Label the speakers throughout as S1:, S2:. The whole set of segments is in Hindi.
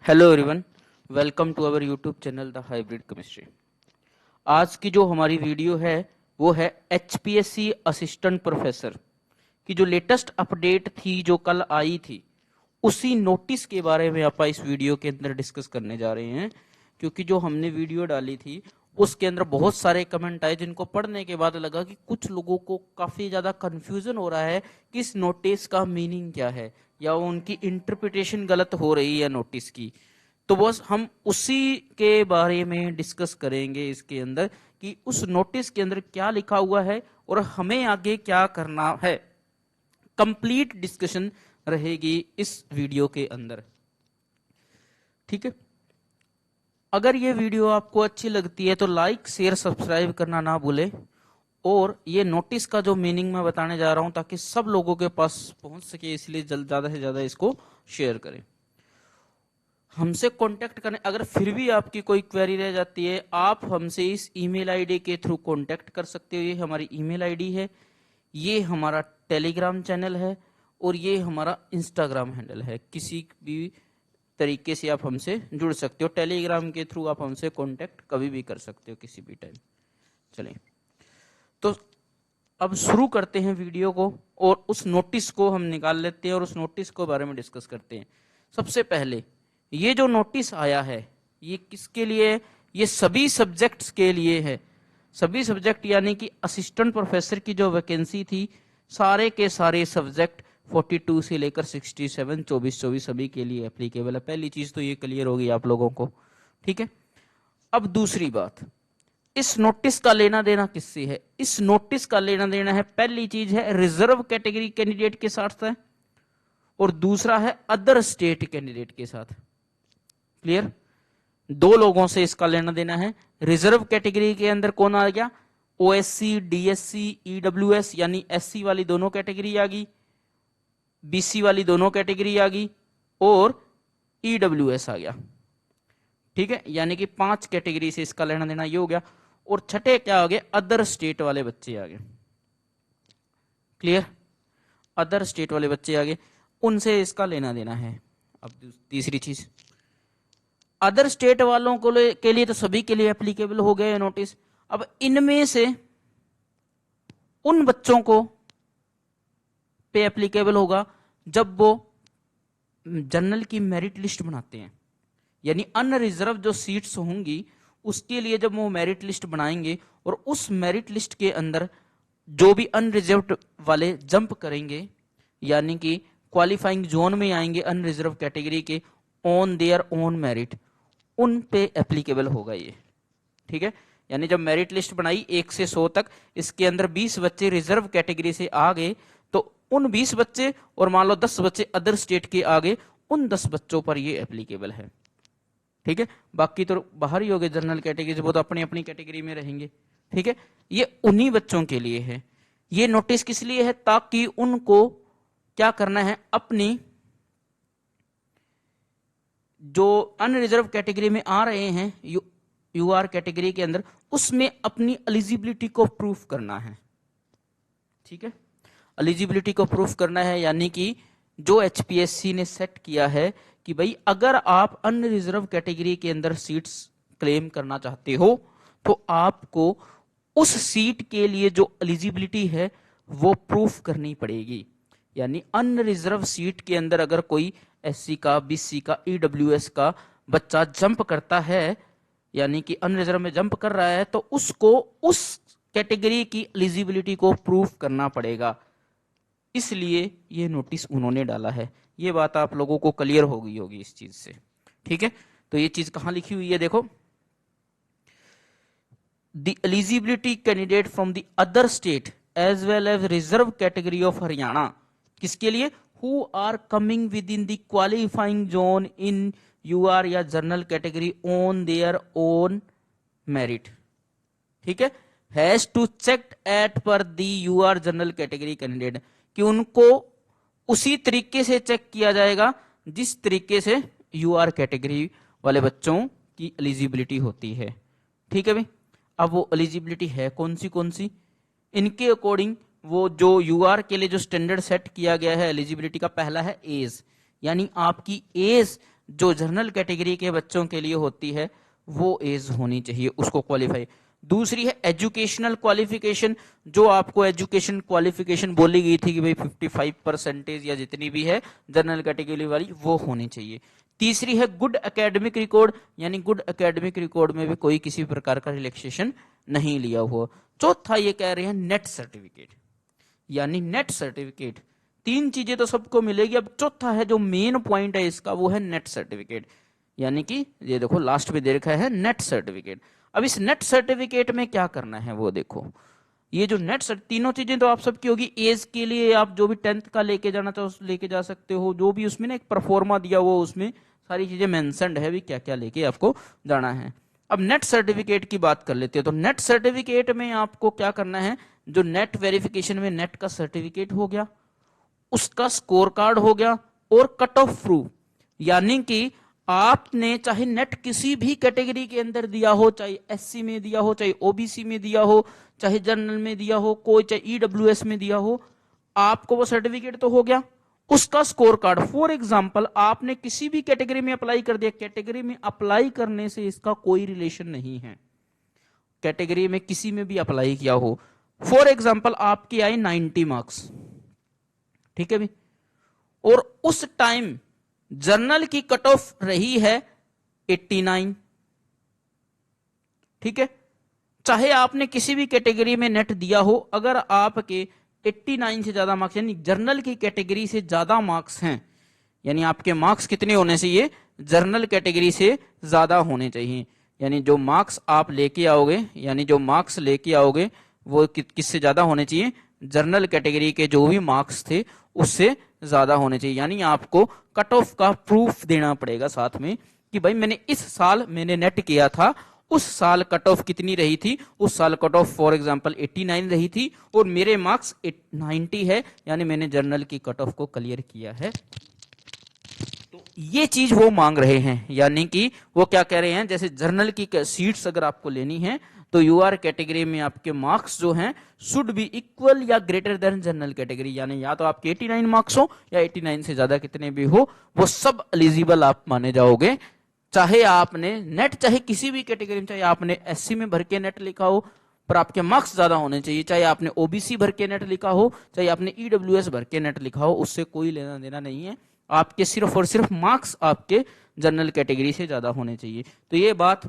S1: Hello everyone, welcome to our YouTube channel the hybrid chemistry. आज की जो हमारी वीडियो है वो है एचपीएससी असिस्टेंट प्रोफेसर की जो लेटेस्ट अपडेट थी जो कल आई थी, उसी नोटिस के बारे में आप इस वीडियो के अंदर डिस्कस करने जा रहे हैं। क्योंकि जो हमने वीडियो डाली थी उसके अंदर बहुत सारे कमेंट आए जिनको पढ़ने के बाद लगा कि कुछ लोगों को काफी ज्यादा कंफ्यूजन हो रहा है कि इस नोटिस का मीनिंग क्या है या उनकी इंटरप्रिटेशन गलत हो रही है नोटिस की। तो बस हम उसी के बारे में डिस्कस करेंगे इसके अंदर कि उस नोटिस के अंदर क्या लिखा हुआ है और हमें आगे क्या करना है। कंप्लीट डिस्कशन रहेगी इस वीडियो के अंदर, ठीक है। अगर ये वीडियो आपको अच्छी लगती है तो लाइक शेयर सब्सक्राइब करना ना भूले, और ये नोटिस का जो मीनिंग मैं बताने जा रहा हूं ताकि सब लोगों के पास पहुंच सके, इसलिए ज्यादा से ज्यादा इसको शेयर करें। हमसे कांटेक्ट करने, अगर फिर भी आपकी कोई क्वेरी रह जाती है आप हमसे इस ईमेल आईडी के थ्रू कांटेक्ट कर सकते हो। ये हमारी ईमेल आईडी है, ये हमारा टेलीग्राम चैनल है और ये हमारा इंस्टाग्राम हैंडल है। किसी भी तरीके से आप हमसे जुड़ सकते हो। टेलीग्राम के थ्रू आप हमसे कांटेक्ट कभी भी कर सकते हो, किसी भी टाइम। चलिए तो अब शुरू करते हैं वीडियो को और उस नोटिस को हम निकाल लेते हैं और उस नोटिस के बारे में डिस्कस करते हैं। सबसे पहले ये जो नोटिस आया है ये किसके लिए है? ये सभी सब्जेक्ट्स के लिए है। सभी सब्जेक्ट यानी कि असिस्टेंट प्रोफेसर की जो वैकेंसी थी, सारे के सारे सब्जेक्ट 42 से लेकर 67, 24 सभी के लिए एप्लीकेबल है। पहली चीज तो ये क्लियर होगी आप लोगों को, ठीक है। अब दूसरी बात, इस नोटिस का लेना देना किससे है? इस नोटिस का लेना देना है, पहली चीज है रिजर्व कैटेगरी कैंडिडेट के साथ है और दूसरा है अदर स्टेट कैंडिडेट के साथ। क्लियर? दो लोगों से इसका लेना देना है। रिजर्व कैटेगरी के अंदर कौन आ गया? ओएससी, डीएससी, ईडब्ल्यूएस यानी एससी वाली दोनों कैटेगरी आ गई, बीसी वाली दोनों कैटेगरी आ गई और ईडब्ल्यूएस आ गया, ठीक है। यानी कि 5 कैटेगरी से इसका लेना देना ये हो गया। और छठे क्या आ गए? अदर स्टेट वाले बच्चे आ गए। क्लियर? अदर स्टेट वाले बच्चे आ गए, उनसे इसका लेना देना है। अब तीसरी चीज, अदर स्टेट वालों को के लिए तो सभी के लिए एप्लीकेबल हो गए नोटिस। अब इनमें से उन बच्चों को पे एप्लीकेबल होगा जब वो जनरल की मेरिट लिस्ट बनाते हैं, यानी अनरिजर्व जो सीट्स होंगी उसके लिए जब वो मेरिट लिस्ट बनाएंगे और उस मेरिट लिस्ट के अंदर जो भी अनरिजर्व वाले जंप करेंगे यानी कि क्वालिफाइंग जोन में आएंगे अनरिजर्व कैटेगरी के ऑन देयर ओन मेरिट, उन पे एप्लीकेबल होगा ये, ठीक है। यानी जब मेरिट लिस्ट बनाई 1 से 100 तक, इसके अंदर 20 बच्चे रिजर्व कैटेगरी से आ गए तो उन 20 बच्चे और मान लो 10 बच्चे अदर स्टेट के आ गए, उन 10 बच्चों पर ये एप्लीकेबल है, ठीक है। बाकी तो बाहर ही हो गए जनरल कैटेगरी से, वो तो अपनी अपनी कैटेगरी में रहेंगे, ठीक है। ये उन्हीं बच्चों के लिए है। ये नोटिस किस लिए है? ताकि उनको क्या करना है, अपनी जो अनरिजर्व कैटेगरी में आ रहे हैं यूआर कैटेगरी के अंदर, उसमें अपनी एलिजिबिलिटी को प्रूफ करना है, ठीक है। एलिजिबिलिटी को प्रूफ करना है यानी कि जो एचपीएससी ने सेट किया है कि भाई अगर आप अनरिजर्व कैटेगरी के अंदर सीट्स क्लेम करना चाहते हो तो आपको उस सीट के लिए जो एलिजिबिलिटी है वो प्रूफ करनी पड़ेगी। यानी अनरिजर्व सीट के अंदर अगर कोई एससी का, बीसी का, ईडब्ल्यूएस का बच्चा जंप करता है यानी कि अनरिजर्व में जंप कर रहा है तो उसको उस कैटेगरी की एलिजिबिलिटी को प्रूफ करना पड़ेगा। इसलिए ये नोटिस उन्होंने डाला है। ये बात आप लोगों को क्लियर हो गई होगी इस चीज से, ठीक है। तो ये चीज कहां लिखी हुई है देखो, the eligibility candidate from the other state as well as reserve category of Haryana, किसके लिए? Who are coming within the qualifying zone in UR या general category on their own merit, ठीक है। Has to check at par the UR general category candidate, कि उनको उसी तरीके से चेक किया जाएगा जिस तरीके से यूआर कैटेगरी वाले बच्चों की एलिजिबिलिटी होती है, ठीक है भाई। अब वो एलिजिबिलिटी है कौन सी, इनके अकॉर्डिंग वो जो यूआर के लिए जो स्टैंडर्ड सेट किया गया है एलिजिबिलिटी का, पहला है एज, यानी आपकी एज जो जनरल कैटेगरी के बच्चों के लिए होती है वो एज होनी चाहिए उसको क्वालिफाई। दूसरी है एजुकेशनल क्वालिफिकेशन, जो आपको एजुकेशन क्वालिफिकेशन बोली गई थी कि भाई 55% या जितनी भी है जनरल कैटेगरी वाली वो होनी चाहिए। तीसरी है गुड एकेडमिक रिकॉर्ड, यानी गुड एकेडमिक रिकॉर्ड में भी कोई किसी प्रकार का रिलैक्सेशन नहीं लिया हुआ। चौथा ये कह रहे हैं नेट सर्टिफिकेट, यानी नेट सर्टिफिकेट। तीन चीजें तो सबको मिलेगी, अब चौथा है जो मेन पॉइंट है इसका वो है नेट सर्टिफिकेट, यानी कि ये देखो लास्ट में दे रखा है नेट सर्टिफिकेट। अब इस नेट सर्टिफिकेट में क्या करना है वो देखो, ये जो नेट तीनों चीजें तो आप सबकी होगी। एज के लिए आप जो भी 10th का लेके जाना चाहो लेके जा सकते हो, जो भी उसमें ना एक परफॉर्मा दिया हुआ उसमें सारी चीजें मेंशन्ड है भी क्या क्या लेके आपको जाना है। अब नेट सर्टिफिकेट की बात कर लेते हैं, तो नेट सर्टिफिकेट में आपको क्या करना है, जो नेट वेरिफिकेशन में नेट का सर्टिफिकेट हो गया, उसका स्कोर कार्ड हो गया, और कट ऑफ प्रूफ, यानी कि आपने चाहे नेट किसी भी कैटेगरी के अंदर दिया हो, चाहे एससी में दिया हो, चाहे ओबीसी में दिया हो, चाहे जनरल में दिया हो, कोई चाहे ईडब्ल्यूएस में दिया हो, आपको वो सर्टिफिकेट तो हो गया, उसका स्कोर कार्ड। फॉर एग्जांपल आपने किसी भी कैटेगरी में अप्लाई कर दिया, कैटेगरी में अप्लाई करने से इसका कोई रिलेशन नहीं है, कैटेगरी में किसी में भी अप्लाई किया हो। फॉर एग्जांपल आपके आए 90 मार्क्स, ठीक है भी, और उस टाइम जर्नल की कट ऑफ रही है 89, ठीक है, चाहे आपने किसी भी कैटेगरी में नेट दिया हो, अगर आपके 89 से ज्यादा मार्क्स, यानी जर्नल की कैटेगरी से ज्यादा मार्क्स हैं, यानी आपके मार्क्स कितने होने चाहिए, जर्नल कैटेगरी से ज्यादा होने चाहिए, यानी जो मार्क्स आप लेके आओगे, यानी जो मार्क्स लेके आओगे वो किससे ज्यादा होने चाहिए, जर्नल कैटेगरी के जो भी मार्क्स थे उससे ज्यादा होने चाहिए। यानी आपको कट ऑफ का प्रूफ देना पड़ेगा साथ में कि भाई मैंने इस साल मैंने नेट किया था, उस साल कट ऑफ कितनी रही थी, उस साल कट ऑफ फॉर एग्जांपल 89 रही थी और मेरे मार्क्स 90 है, यानी मैंने जर्नल की कट ऑफ को क्लियर किया है। तो ये चीज वो मांग रहे हैं, यानी कि वो क्या कह रहे हैं, जैसे जर्नल की सीट्स अगर आपको लेनी है तो यूआर कैटेगरी में आपके मार्क्स जो हैं शुड बी इक्वल या ग्रेटर देन जनरल कैटेगरी, यानी या तो आपके 89 मार्क्स हो या 89 से ज्यादा कितने भी हो, वो सब एलिजिबल आप माने जाओगे। चाहे आपने नेट चाहे किसी भी कैटेगरी में, चाहे आपने एससी में भर के नेट लिखा हो पर आपके मार्क्स ज्यादा होने चाहिए, चाहे आपने ओबीसी भर के नेट लिखा हो, चाहे आपने ईडब्ल्यूएस भर के नेट लिखा हो, उससे कोई लेना देना नहीं है, आपके सिर्फ और सिर्फ मार्क्स आपके जनरल कैटेगरी से ज्यादा होने चाहिए। तो ये बात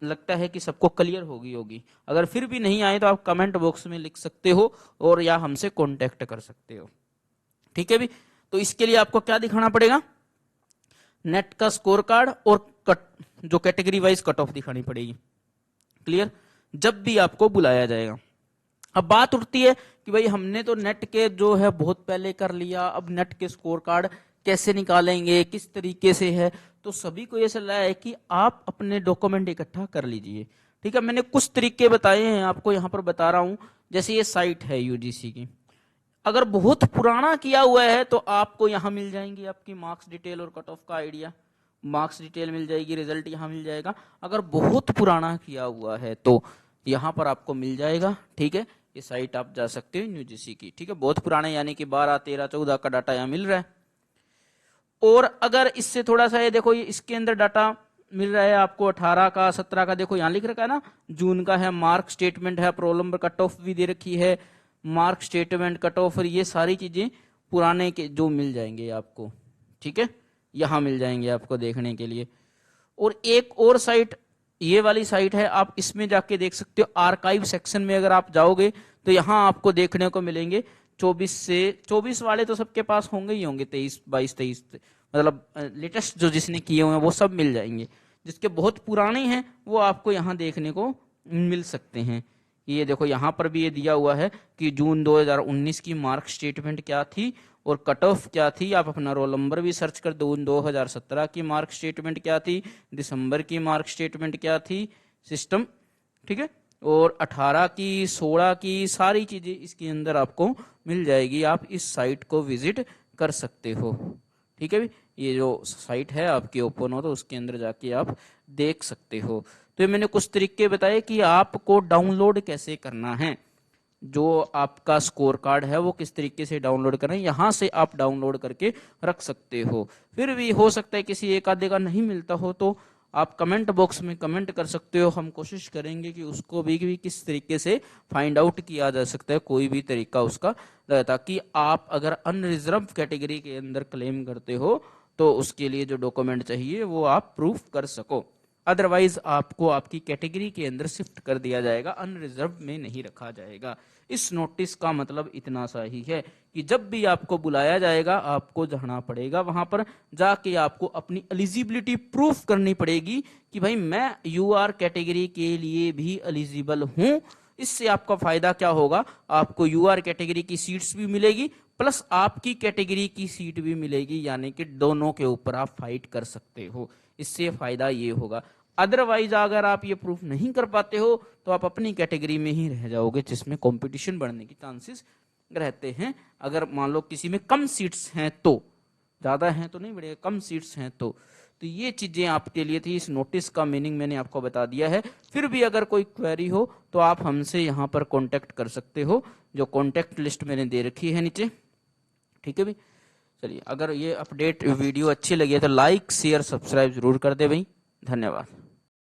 S1: लगता है कि सबको क्लियर होगी। अगर फिर भी नहीं आए तो आप कमेंट बॉक्स में लिख सकते हो और या हमसे कांटेक्ट कर सकते हो, ठीक है भी। तो इसके लिए आपको क्या दिखाना पड़ेगा, नेट का स्कोर कार्ड और जो कैटेगरी वाइज कट ऑफ दिखानी पड़ेगी, क्लियर, जब भी आपको बुलाया जाएगा। अब बात उठती है कि भाई हमने तो नेट के जो है बहुत पहले कर लिया, अब नेट के स्कोर कार्ड कैसे निकालेंगे, किस तरीके से है। तो सभी को यह सलाह है कि आप अपने डॉक्यूमेंट इकट्ठा कर लीजिए, ठीक है। मैंने कुछ तरीके बताए हैं आपको, यहां पर बता रहा हूं। जैसे ये साइट है यूजीसी की, अगर बहुत पुराना किया हुआ है तो आपको यहां मिल जाएंगी आपकी मार्क्स डिटेल और कट ऑफ का आइडिया, मार्क्स डिटेल मिल जाएगी, रिजल्ट यहां मिल जाएगा। अगर बहुत पुराना किया हुआ है तो यहां पर आपको मिल जाएगा, ठीक है। ये साइट आप जा सकते हो यूजीसी की, ठीक है। बहुत पुराने यानी कि 12, 13, 14 का डाटा यहाँ मिल रहा है। और अगर इससे थोड़ा सा ये देखो, ये इसके अंदर डाटा मिल रहा है आपको 18 का, 17 का, देखो यहाँ लिख रखा है ना, जून का है, मार्क स्टेटमेंट है, प्रॉब्लम कट ऑफ भी दे रखी है, मार्क स्टेटमेंट कट ऑफ, ये सारी चीजें पुराने के जो मिल जाएंगे आपको, ठीक है, यहां मिल जाएंगे आपको देखने के लिए। और एक और साइट ये वाली साइट है, आप इसमें जाके देख सकते हो। आर्काइव सेक्शन में अगर आप जाओगे तो यहां आपको देखने को मिलेंगे 24 से 24 वाले तो सबके पास होंगे ही होंगे, 23, 22, 23 मतलब लेटेस्ट जो जिसने किए हुए हैं वो सब मिल जाएंगे। जिसके बहुत पुराने हैं वो आपको यहाँ देखने को मिल सकते हैं। ये देखो यहाँ पर भी ये दिया हुआ है कि जून 2019 की मार्क स्टेटमेंट क्या थी और कट ऑफ क्या थी। आप अपना रोल नंबर भी सर्च कर दो, 2017 की मार्क स्टेटमेंट क्या थी, दिसंबर की मार्क स्टेटमेंट क्या थी, सिस्टम, ठीक है। और 18 की, 16 की, सारी चीजें इसके अंदर आपको मिल जाएगी। आप इस साइट को विजिट कर सकते हो, ठीक है भी। ये जो साइट है आपकी ओपन हो तो उसके अंदर जाके आप देख सकते हो। तो ये मैंने कुछ तरीके बताए कि आपको डाउनलोड कैसे करना है। जो आपका स्कोर कार्ड है वो किस तरीके से डाउनलोड करें, यहाँ से आप डाउनलोड करके रख सकते हो। फिर भी हो सकता है किसी एक आधे का नहीं मिलता हो तो आप कमेंट बॉक्स में कमेंट कर सकते हो, हम कोशिश करेंगे कि उसको भी किस तरीके से फाइंड आउट किया जा सकता है, कोई भी तरीका उसका, ताकि आप अगर अनरिजर्व कैटेगरी के अंदर क्लेम करते हो तो उसके लिए जो डॉक्यूमेंट चाहिए वो आप प्रूफ कर सको। अदरवाइज आपको आपकी कैटेगरी के अंदर शिफ्ट कर दिया जाएगा, अनरिजर्व में नहीं रखा जाएगा। इस नोटिस का मतलब इतना सा ही है कि जब भी आपको बुलाया जाएगा आपको जाना पड़ेगा, वहां पर जाके आपको अपनी एलिजिबिलिटी प्रूफ करनी पड़ेगी कि भाई मैं यूआर कैटेगरी के लिए भी एलिजिबल हूं। इससे आपका फायदा क्या होगा, आपको यूआर कैटेगरी की सीट्स भी मिलेगी प्लस आपकी कैटेगरी की सीट भी मिलेगी, यानी कि दोनों के ऊपर आप फाइट कर सकते हो। इससे फायदा ये होगा। अदरवाइज अगर आप ये प्रूफ नहीं कर पाते हो तो आप अपनी कैटेगरी में ही रह जाओगे, जिसमें कंपटीशन बढ़ने की चांसेस रहते हैं। अगर मान लो किसी में कम सीट्स हैं तो, ज्यादा हैं तो नहीं बढ़ेगा, कम सीट्स हैं तो ये चीजें आपके लिए थी। इस नोटिस का मीनिंग मैंने आपको बता दिया है। फिर भी अगर कोई क्वेरी हो तो आप हमसे यहाँ पर कांटेक्ट कर सकते हो, जो कांटेक्ट लिस्ट मैंने दे रखी है नीचे, ठीक है भाई। चलिए, अगर ये अपडेट वीडियो अच्छी लगी है तो लाइक शेयर सब्सक्राइब जरूर कर दे भाई। धन्यवाद।